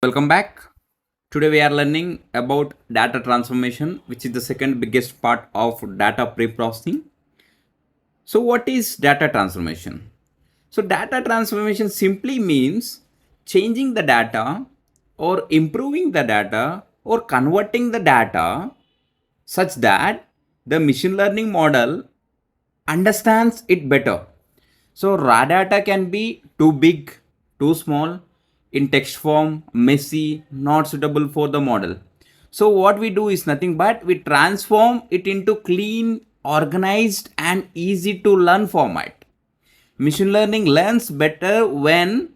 Welcome back. Today we are learning about data transformation, which is the second biggest part of data preprocessing. So what is data transformation? So data transformation simply means changing the data or improving the data or converting the data such that the machine learning model understands it better. So raw data can be too big, too small, in text form, messy, not suitable for the model. So what we do is nothing but we transform it into clean, organized and easy to learn format. Machine learning learns better when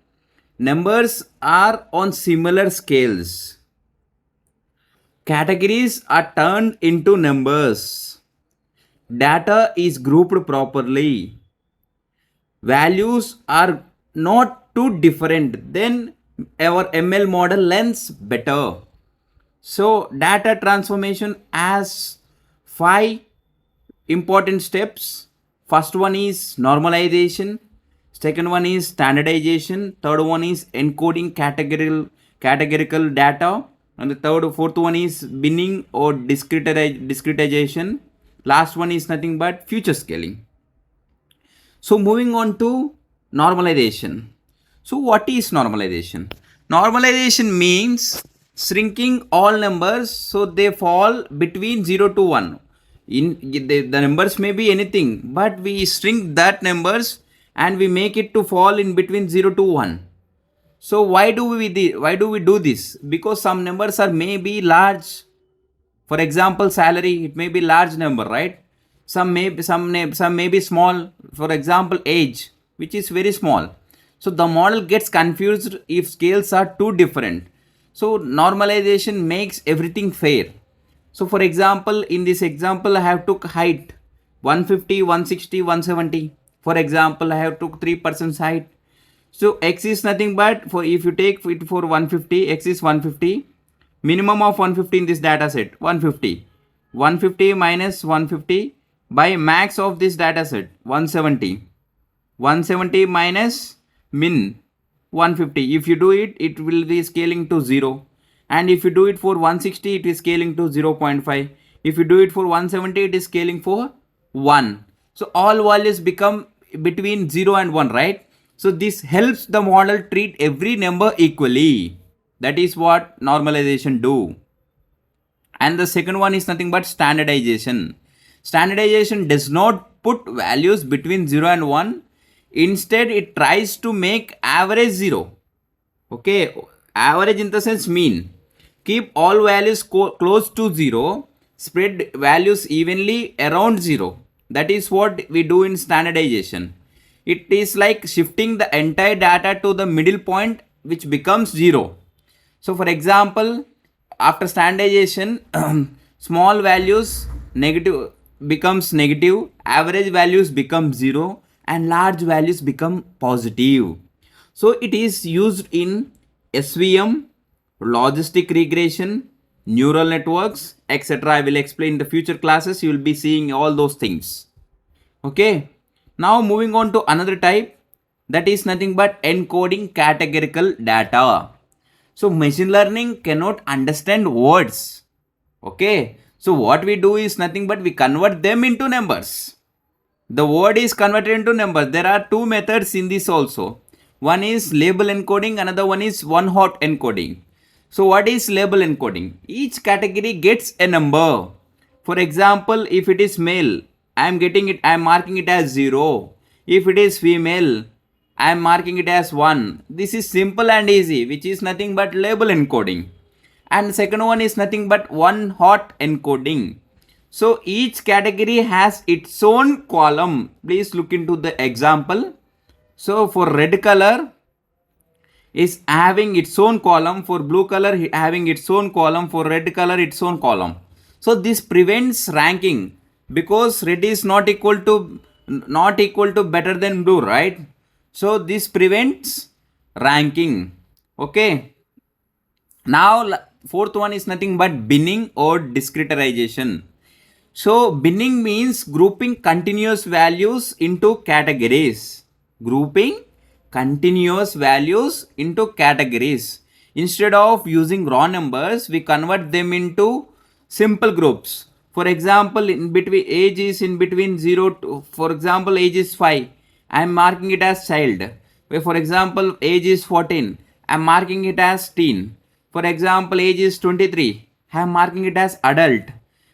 numbers are on similar scales. Categories are turned into numbers. Data is grouped properly. Values are not too different, then our ML model learns better. So data transformation has 5 important steps. First one is normalization, second one is standardization, third one is encoding categorical data, and the fourth one is binning or discretization. Last one is nothing but future scaling. So moving on to normalization. So what is normalization? Normalization means shrinking all numbers so they fall between 0 to 1. The numbers may be anything, but we shrink that numbers and we make it to fall in between 0 to 1. So why do we do this? Because some numbers are maybe large. For example, salary, it may be large number, right? Some may be small. For example, age, which is very small. So the model gets confused if scales are too different. So normalization makes everything fair. So for example, in this example, I have took height 150, 160, 170. For example, I have took 3% height. So x is nothing but for if you take it for 150, x is 150. Minimum of 150 in this data set 150. 150 minus 150 by max of this data set 170. 170 minus min 150. If you do it, it will be scaling to 0. And if you do it for 160, it is scaling to 0.5. If you do it for 170, it is scaling for 1. So all values become between 0 and 1, right? So this helps the model treat every number equally. That is what normalization do. And the second one is nothing but standardization. Standardization does not put values between 0 and 1. Instead, it tries to make average 0. Okay, average in the sense mean. Keep all values close to 0. Spread values evenly around 0. That is what we do in standardization. It is like shifting the entire data to the middle point, which becomes 0. So for example, after standardization, small values negative becomes negative, average values become 0 and large values become positive. So it is used in SVM, logistic regression, neural networks, etc. I will explain in the future classes. You will be seeing all those things. Okay. Now moving on to another type, that is nothing but encoding categorical data. So machine learning cannot understand words. Okay. So what we do is nothing but we convert them into numbers. The word is converted into numbers. There are two methods in this also. One is label encoding, another one is one-hot encoding. So what is label encoding? Each category gets a number. For example, if it is male, I am marking it as 0. If it is female, I am marking it as 1. This is simple and easy, which is nothing but label encoding. And second one is nothing but one-hot encoding. So each category has its own column. Please look into the example. So for red color is having its own column, for blue color having its own column, for red color its own column. So this prevents ranking because red is not equal to better than blue, right? So this prevents ranking. Okay. Now fourth one is nothing but binning or discretization. So binning means grouping continuous values into categories. Grouping continuous values into categories. Instead of using raw numbers, we convert them into simple groups. For example, in between age is in between 0 to, for example, age is 5, I am marking it as child. Where for example, age is 14, I am marking it as teen. For example, age is 23, I am marking it as adult.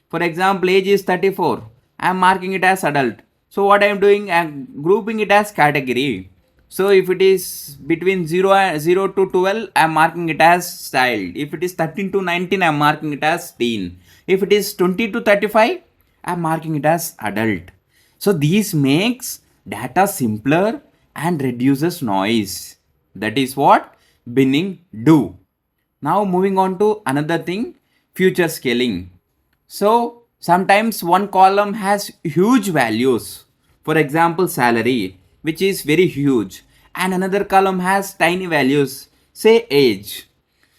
For example, age is 34, I am marking it as adult. So what I am doing, I am grouping it as category. So if it is between 0 to 12, I am marking it as child. If it is 13 to 19, I am marking it as teen. If it is 20 to 35, I am marking it as adult. So this makes data simpler and reduces noise. That is what binning do. Now moving on to another thing, future scaling. So sometimes one column has huge values. For example, salary, which is very huge, and another column has tiny values, say age.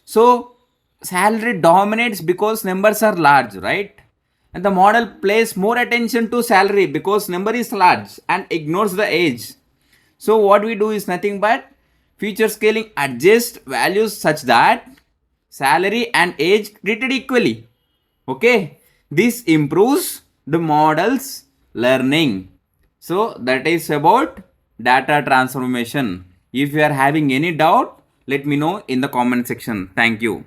So salary dominates because numbers are large, right? And the model pays more attention to salary because number is large and ignores the age. So what we do is nothing but future scaling adjust values such that salary and age treated equally. Okay, this improves the model's learning. So that is about data transformation. If you are having any doubt, let me know in the comment section. Thank you.